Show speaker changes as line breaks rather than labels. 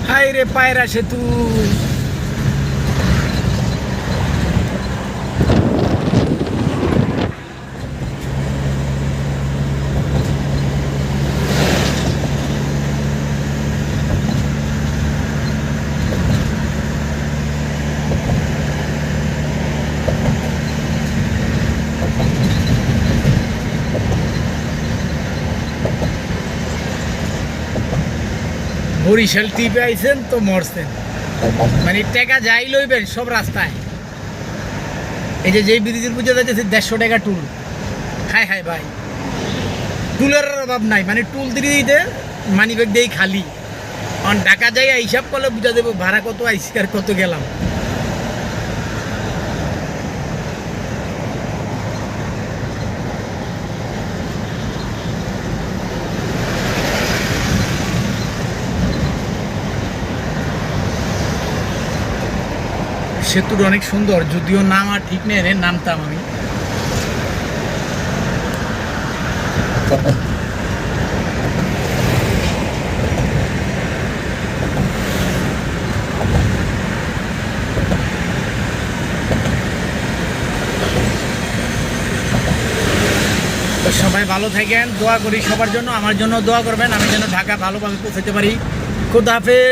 হায় রে পায়রা সেতু। বরিশাল টিপে আইছেন তো মরছেন, মানে টাকা যাই লইবেন সব রাস্তায়। এই যে যেই ব্রিজের পুজো যাচ্ছে 150 টাকা টুল। হায় হায় ভাই, টুলের অভাব নাই, মানে টুল দিয়ে দিতে মানি ব্যাগ দিয়েই খালি। কারণ ঢাকা যাই হিসাব করলে বুঝা দেবো ভাড়া কত আইসি আর কত গেলাম। সেতুটা অনেক সুন্দর, যদিও নাম আর ঠিক নেই, নামতাম আমি। সবাই ভালো থাকেন, দোয়া করি সবার জন্য, আমার জন্য দোয়া করবেন, আমি যেন ঢাকা ভালোভাবে পৌঁছাতে পারি। খোদা হাফেজ।